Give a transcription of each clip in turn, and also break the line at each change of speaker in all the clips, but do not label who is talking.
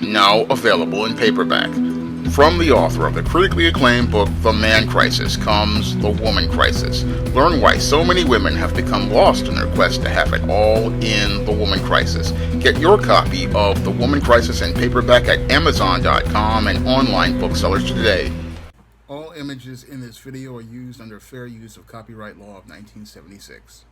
now available in paperback. From the author of the critically acclaimed book The Man Crisis comes The Woman Crisis. Learn why so many women have become lost in their quest to have it all in The Woman Crisis. Get your copy of The Woman Crisis in paperback at Amazon.com and online booksellers today. All images in this video are used under fair use of copyright law of 1976.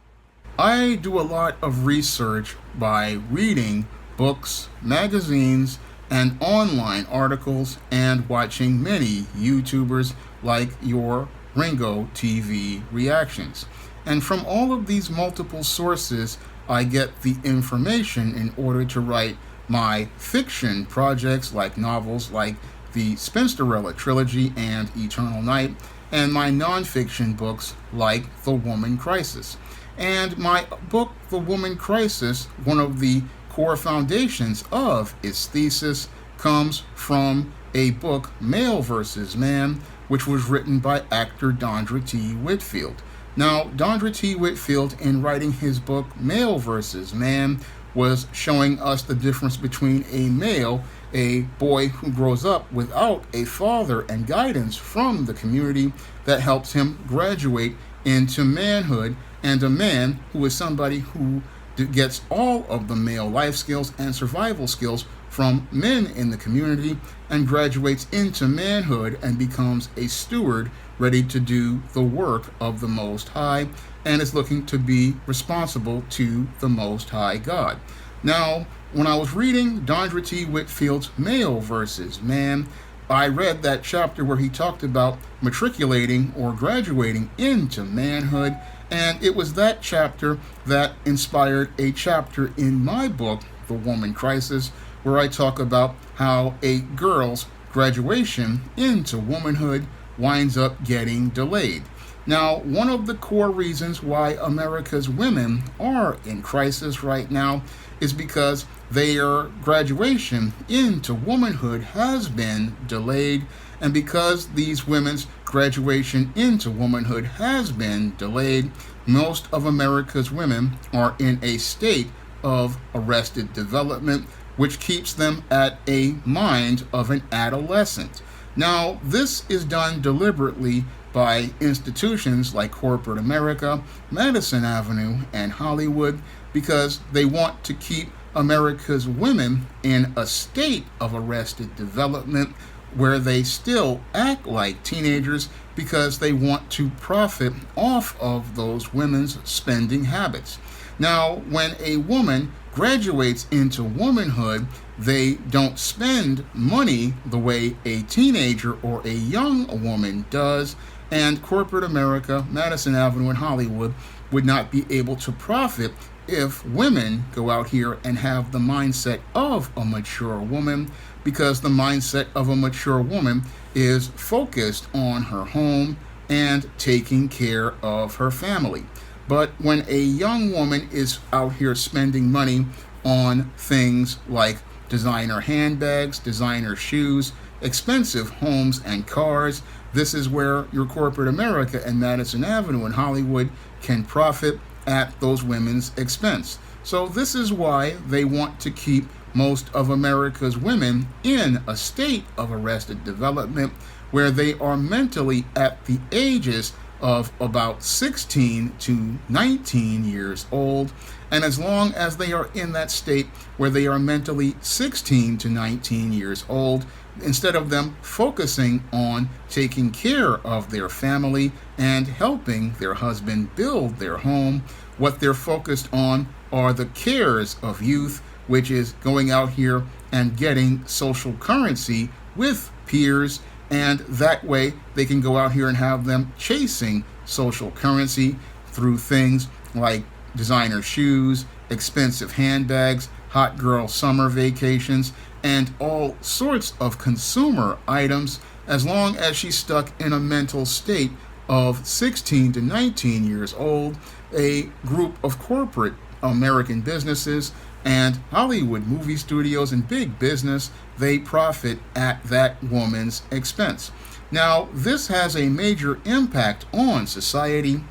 I do a lot of research by reading books, magazines, and online articles, and watching many YouTubers like your Ringo TV reactions. And from all of these multiple sources, I get the information in order to write my fiction projects, like novels like the Spinsterella trilogy and Eternal Night, and my nonfiction books like The Woman Crisis. And my book, The Woman Crisis, one of the core foundations of its thesis comes from a book, Male vs. Man, which was written by actor Dondre T. Whitfield. Now, Dondre T. Whitfield, in writing his book, Male vs. Man, was showing us the difference between a male, a boy who grows up without a father and guidance from the community that helps him graduate into manhood, and a man who is somebody who gets all of the male life skills and survival skills from men in the community and graduates into manhood and becomes a steward ready to do the work of the Most High and is looking to be responsible to the Most High God. Now, when I was reading Dondre T. Whitfield's Male vs. Man, I read that chapter where he talked about matriculating or graduating into manhood, and it was that chapter that inspired a chapter in my book, The Woman Crisis, where I talk about how a girl's graduation into womanhood winds up getting delayed. Now, one of the core reasons why America's women are in crisis right now is because their graduation into womanhood has been delayed, and because these women's graduation into womanhood has been delayed, most of America's women are in a state of arrested development, which keeps them at a mind of an adolescent. Now, this is done deliberately by institutions like corporate America, Madison Avenue, and Hollywood, because they want to keep America's women in a state of arrested development where they still act like teenagers because they want to profit off of those women's spending habits. Now, when a woman graduates into womanhood, they don't spend money the way a teenager or a young woman does, and corporate America, Madison Avenue, and Hollywood would not be able to profit if women go out here and have the mindset of a mature woman, because the mindset of a mature woman is focused on her home and taking care of her family. But when a young woman is out here spending money on things like designer handbags, designer shoes, expensive homes and cars, this is where your corporate America and Madison Avenue and Hollywood can profit at those women's expense. So this is why they want to keep most of America's women in a state of arrested development where they are mentally at the ages of about 16 to 19 years old. And as long as they are in that state where they are mentally 16 to 19 years old, instead of them focusing on taking care of their family and helping their husband build their home, what they're focused on are the cares of youth, which is going out here and getting social currency with peers, and that way they can go out here and have them chasing social currency through things like designer shoes, expensive handbags, hot girl summer vacations, and all sorts of consumer items, as long as she's stuck in a mental state of 16 to 19 years old. A group of corporate American businesses and Hollywood movie studios and big business, they profit at that woman's expense. Now, this has a major impact on society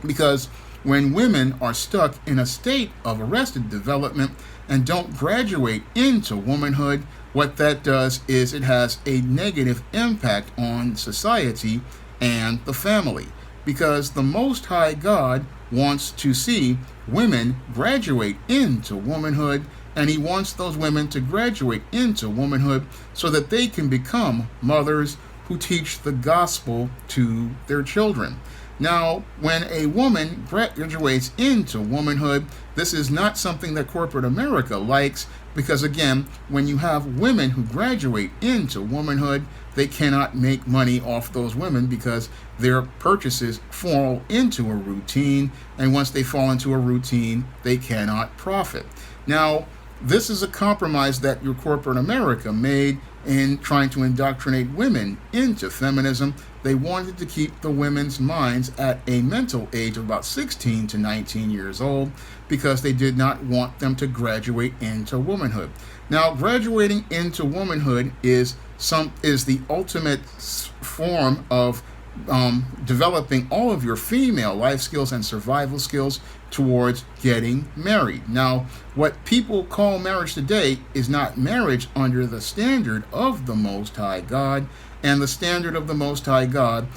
because when women are stuck in a state of arrested development,
and don't graduate into womanhood, what that does is it has a negative impact on society and the family. Because the Most High God wants to see women graduate into womanhood, and He wants those women to graduate into womanhood so that they can become mothers who teach the gospel to their children. Now, when a woman graduates into womanhood, this is not something that corporate America likes, because again, when you have women who graduate into womanhood, they cannot make money off those women because their purchases fall into a routine, and once they fall into a routine, they cannot profit. Now, this is a compromise that your corporate America made in trying to indoctrinate women into feminism. They wanted to keep the women's minds at a mental age of about 16 to 19 years old because they did not want them to graduate into womanhood. Now, graduating into womanhood is the ultimate form of developing all of your female life skills and survival skills towards getting married. Now, what people call marriage today is not marriage under the standard of the Most High God. And the standard of the Most High God,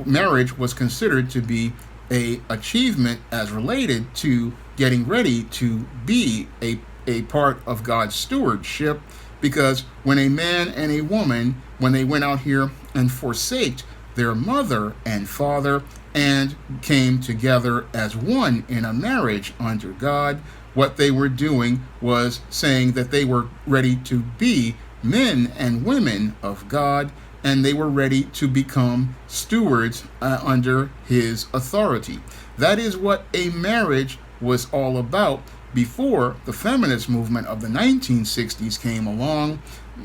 marriage was considered to be an achievement as related to getting ready to be a part of God's stewardship. Because when a man and a woman, when they went out here and forsaked their mother and father and came together as one in a marriage under God, what they were doing was saying that they were ready to be men and women of God, and they were ready to become stewards under His authority. That is what a marriage was all about before the feminist movement of the 1960s came along.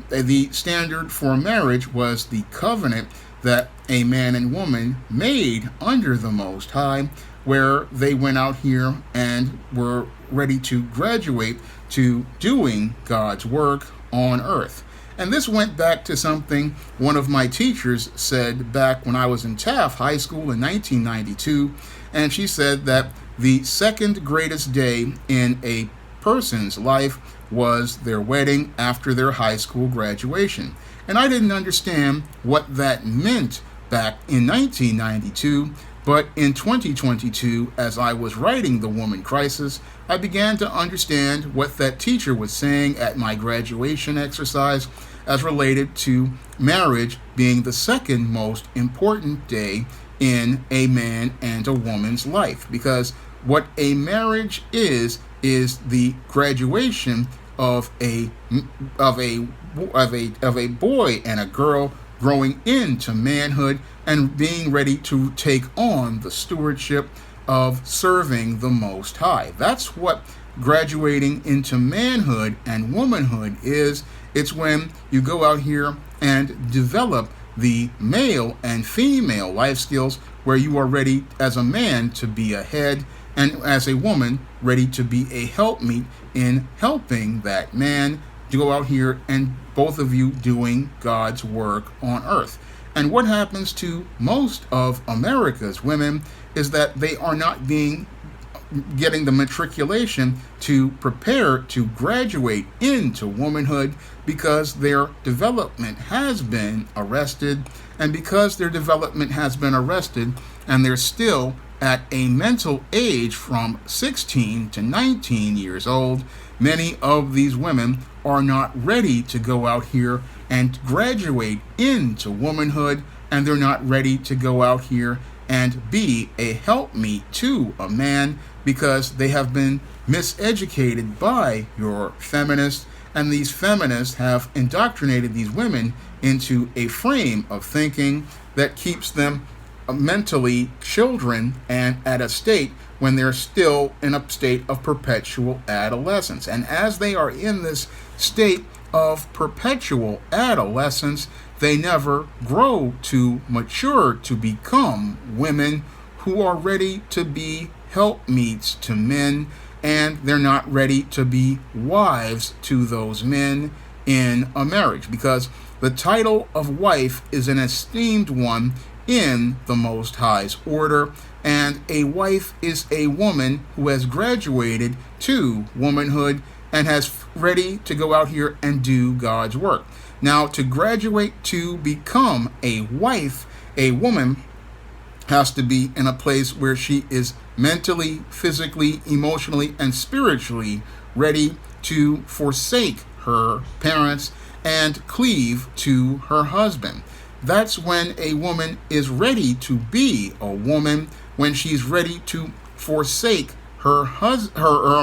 The standard for marriage was the covenant that a man and woman made under the Most High, where they went out here and were ready to graduate to doing God's work on earth. And this went back to something one of my teachers said back when I was in Taft High School in 1992, and she said that the second greatest day in a person's life was their wedding after their high school graduation. And I didn't understand what that meant back in 1992, but in 2022, as I was writing The Woman Crisis, I began to understand what that teacher was saying at my graduation exercise as related to marriage being the second most important day in a man and a woman's life. Because what a marriage is the graduation of a boy and a girl growing into manhood and being ready to take on the stewardship of serving the Most High. That's what graduating into manhood and womanhood is. It's when you go out here and develop the male and female life skills where you are ready as a man to be a head, and as a woman ready to be a helpmeet in helping that man to go out here and both of you doing God's work on earth. And what happens to most of America's women is that they are not getting the matriculation to prepare to graduate into womanhood because their development has been arrested. And because their development has been arrested and they're still at a mental age from 16 to 19 years old, many of these women are not ready to go out here and graduate into womanhood, and they're not ready to go out here and be a helpmeet to a man because they have been miseducated by your feminists, and these feminists have indoctrinated these women into a frame of thinking that keeps them mentally children and at a state when they're still in a state of perpetual adolescence. And as they are in this state of perpetual adolescence, they never grow to mature to become women who are ready to be helpmeets to men, and they're not ready to be wives to those men in a marriage, because the title of wife is an esteemed one in the Most High's order, and a wife is a woman who has graduated to womanhood and has ready to go out here and do God's work. Now, to graduate to become a wife, a woman has to be in a place where she is mentally, physically, emotionally, and spiritually ready to forsake her parents and cleave to her husband. That's when a woman is ready to be a woman, when she's ready to forsake her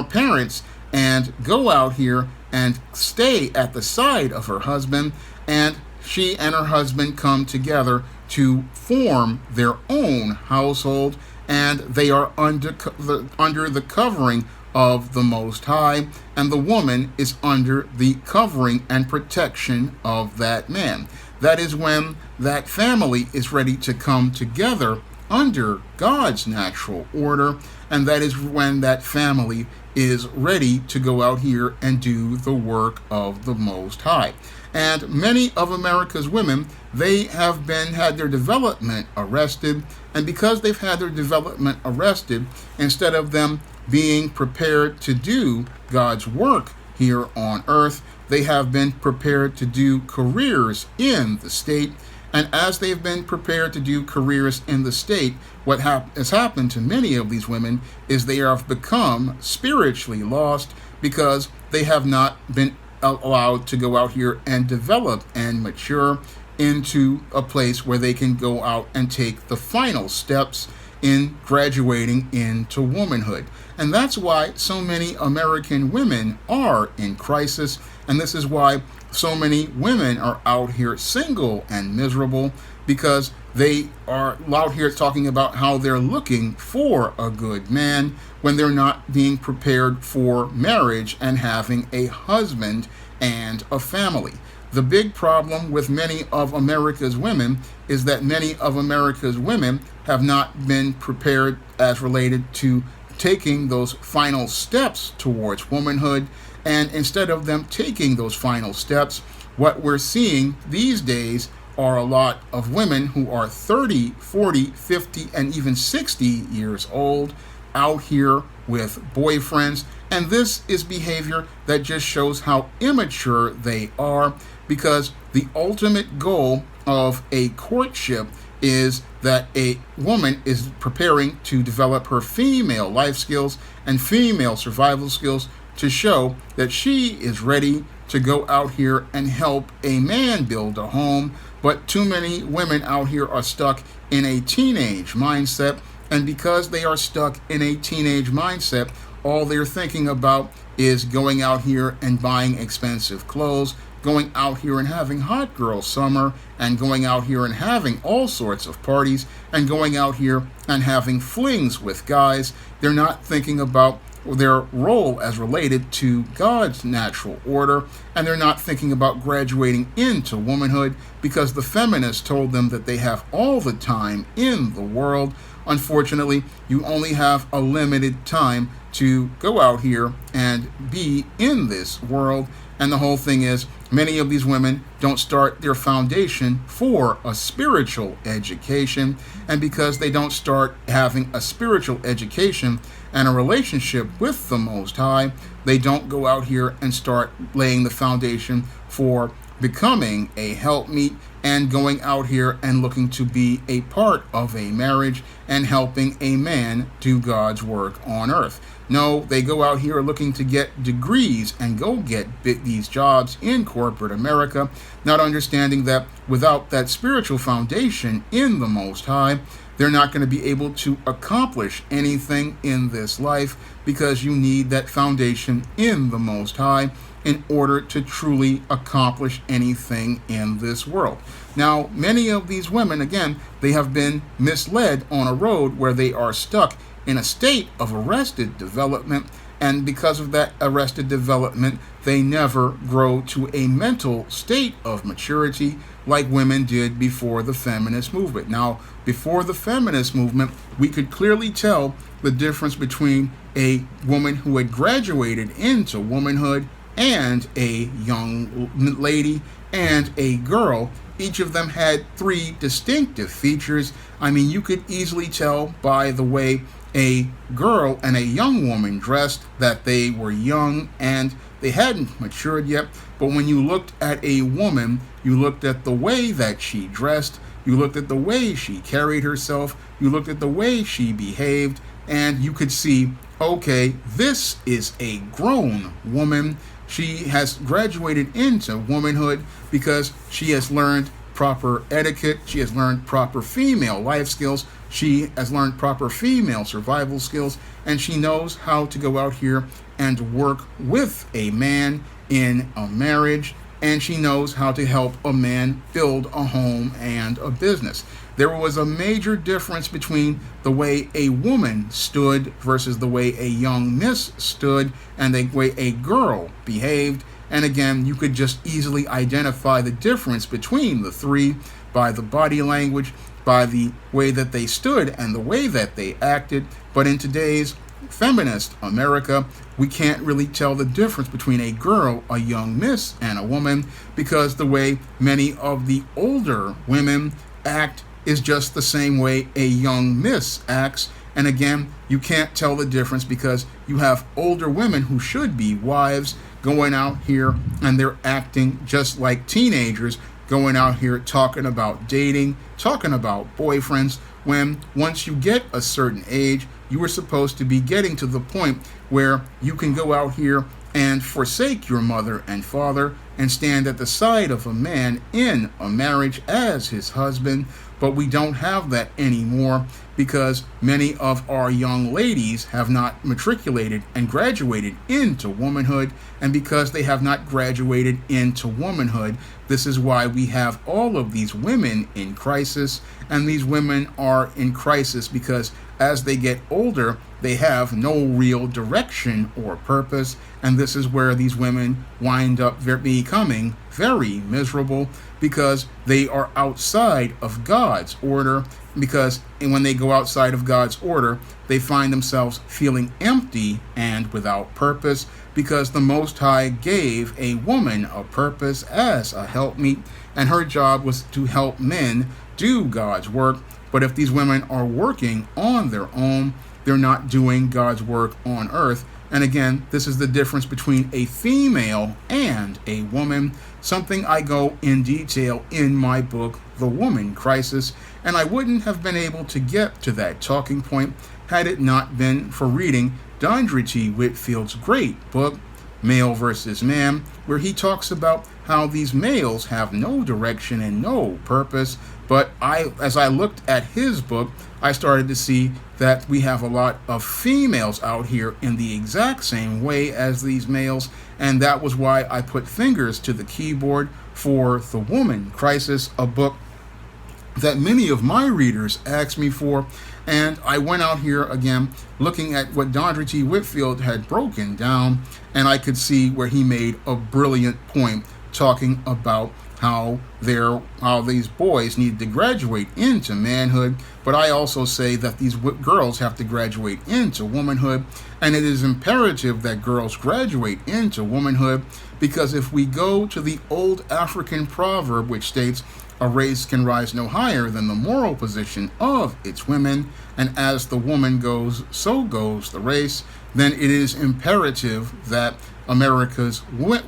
parents and go out here and stay at the side of her husband, and she and her husband come together to form their own household, and they are under the covering of the Most High, and the woman is under the covering and protection of that man. That is when that family is ready to come together under God's natural order, and that is when that family is ready to go out here and do the work of the Most High. And many of America's women, they have had their development arrested, and because they've had their development arrested, instead of them being prepared to do God's work here on earth, they have been prepared to do careers in the state. And as they've been prepared to do careers in the state, what has happened to many of these women is they have become spiritually lost because they have not been allowed to go out here and develop and mature into a place where they can go out and take the final steps in graduating into womanhood. And that's why so many American women are in crisis, and this is why so many women are out here single and miserable, because they are out here talking about how they're looking for a good man when they're not being prepared for marriage and having a husband and a family. The big problem with many of America's women is that many of America's women have not been prepared as related to taking those final steps towards womanhood. And instead of them taking those final steps, what we're seeing these days are a lot of women who are 30, 40, 50, and even 60 years old out here with boyfriends. And this is behavior that just shows how immature they are, because the ultimate goal of a courtship is that a woman is preparing to develop her female life skills and female survival skills to show that she is ready to go out here and help a man build a home. But too many women out here are stuck in a teenage mindset, and because they are stuck in a teenage mindset, all they're thinking about is going out here and buying expensive clothes, going out here and having hot girl summer, and going out here and having all sorts of parties, and going out here and having flings with guys. They're not thinking about their role as related to God's natural order, and they're not thinking about graduating into womanhood because the feminists told them that they have all the time in the world. Unfortunately, you only have a limited time to go out here and be in this world. And the whole thing is, many of these women don't start their foundation for a spiritual education. And because they don't start having a spiritual education and a relationship with the Most High, they don't go out here and start laying the foundation for becoming a helpmeet and going out here and looking to be a part of a marriage and helping a man do God's work on earth. No, they go out here looking to get degrees and go get these jobs in corporate America, not understanding that without that spiritual foundation in the Most High, they're not going to be able to accomplish anything in this life, because you need that foundation in the Most High in order to truly accomplish anything in this world. Now, many of these women, again, they have been misled on a road where they are stuck in a state of arrested development, and because of that arrested development, they never grow to a mental state of maturity like women did before the feminist movement. Now, before the feminist movement, we could clearly tell the difference between a woman who had graduated into womanhood and a young lady and a girl. Each of them had three distinctive features. I mean, you could easily tell by the way a girl and a young woman dressed that they were young and They hadn't matured yet, but when you looked at a woman, you looked at the way that she dressed, you looked at the way she carried herself, you looked at the way she behaved, and you could see, okay, this is a grown woman. She has graduated into womanhood because she has learned proper etiquette, she has learned proper female life skills, she has learned proper female survival skills, and she knows how to go out here and work with a man in a marriage, and she knows how to help a man build a home and a business. There was a major difference between the way a woman stood versus the way a young miss stood and the way a girl behaved. And again, you could just easily identify the difference between the three by the body language, by the way that they stood and the way that they acted. But in today's feminist America, we can't really tell the difference between a girl, a young miss, and a woman, because the way many of the older women act is just the same way a young miss acts. And again, you can't tell the difference because you have older women who should be wives going out here and they're acting just like teenagers, going out here talking about dating, talking about boyfriends, when once you get a certain age, you are supposed to be getting to the point where you can go out here and forsake your mother and father and stand at the side of a man in a marriage as his husband. But we don't have that anymore because many of our young ladies have not matriculated and graduated into womanhood, and because they have not graduated into womanhood, this is why we have all of these women in crisis. And these women are in crisis because as they get older, they have no real direction or purpose, and this is where these women wind up becoming very miserable because they are outside of God's order. Because when they go outside of God's order, they find themselves feeling empty and without purpose, because the Most High gave a woman a purpose as a helpmeet, and her job was to help men do God's work. But if these women are working on their own, they're not doing God's work on earth. And again, this is the difference between a female and a woman, something I go in detail in my book, The Woman Crisis, and I wouldn't have been able to get to that talking point had it not been for reading Dondre T. Whitfield's great book, Male versus Man, where he talks about how these males have no direction and no purpose. But as I looked at his book, I started to see that we have a lot of females out here in the exact same way as these males, and that was why I put fingers to the keyboard for The Woman Crisis, a book that many of my readers asked me for. And I went out here again looking at what Dondre T. Whitfield had broken down, and I could see where he made a brilliant point talking about how these boys need to graduate into manhood, but I also say that these girls have to graduate into womanhood, and it is imperative that girls graduate into womanhood, because if we go to the old African proverb which states, "A race can rise no higher than the moral position of its women, and as the woman goes, so goes the race," then it is imperative that America's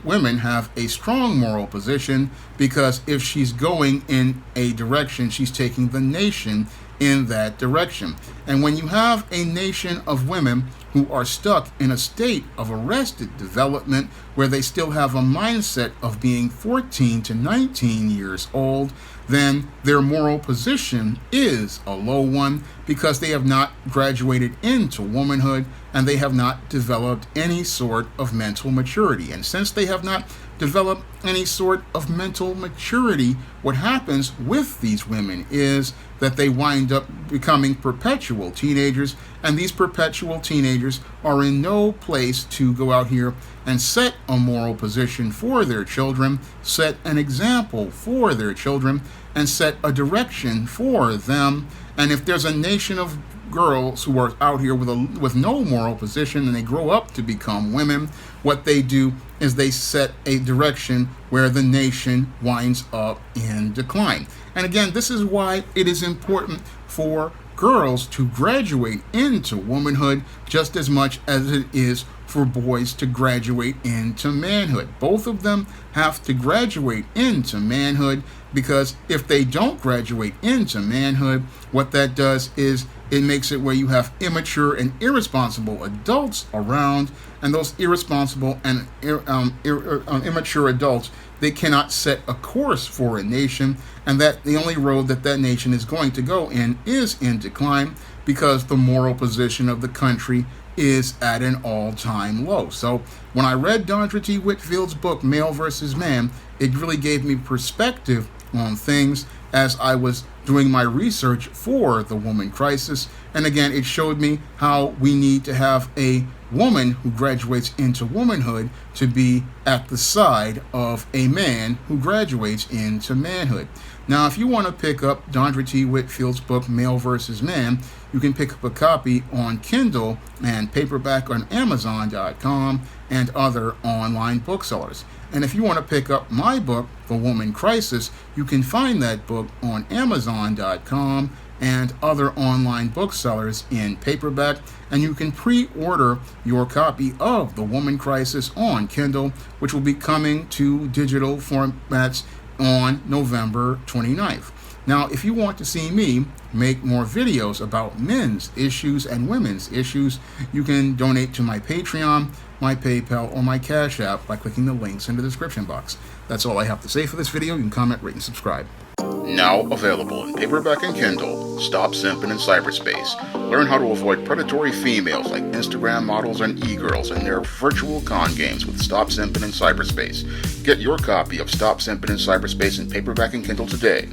women have a strong moral position, because if she's going in a direction, she's taking the nation in that direction. And when you have a nation of women who are stuck in a state of arrested development, where they still have a mindset of being 14 to 19 years old, then their moral position is a low one, because they have not graduated into womanhood and they have not developed any sort of mental maturity. And since they have not developed any sort of mental maturity, what happens with these women is that they wind up becoming perpetual teenagers, and these perpetual teenagers are in no place to go out here and set a moral position for their children, set an example for their children, and set a direction for them. And if there's a nation of girls who are out here with no moral position and they grow up to become women, what they do is they set a direction where the nation winds up in decline. And again, this is why it is important for girls to graduate into womanhood just as much as it is for boys to graduate into manhood. Both of them have to graduate into manhood, because if they don't graduate into manhood, what that does is it makes it where you have immature and irresponsible adults around, and those irresponsible and immature adults, they cannot set a course for a nation, and that the only road that that nation is going to go in is in decline, because the moral position of the country is at an all-time low. So when I read Dondre T. Whitfield's book, Male versus Man, it really gave me perspective on things as I was doing my research for the woman crisis. And again, it showed me how we need to have a woman who graduates into womanhood to be at the side of a man who graduates into manhood. Now, if you want to pick up Dondre T. Whitfield's book, Male versus Man, you can pick up a copy on Kindle and paperback on Amazon.com and other online booksellers. And if you want to pick up my book, The Woman Crisis, you can find that book on Amazon.com and other online booksellers in paperback, and you can pre-order your copy of The Woman Crisis on Kindle, which will be coming to digital formats on November 29th. Now, if you want to see me make more videos about men's issues and women's issues, you can donate to my Patreon, my PayPal, or my Cash App by clicking the links in the description box. That's all I have to say for this video. You can comment, rate, and subscribe.
Now available in paperback and Kindle, Stop Simping in Cyberspace. Learn how to avoid predatory females like Instagram models and e-girls in their virtual con games with Stop Simping in Cyberspace. Get your copy of Stop Simping in Cyberspace in paperback and Kindle today.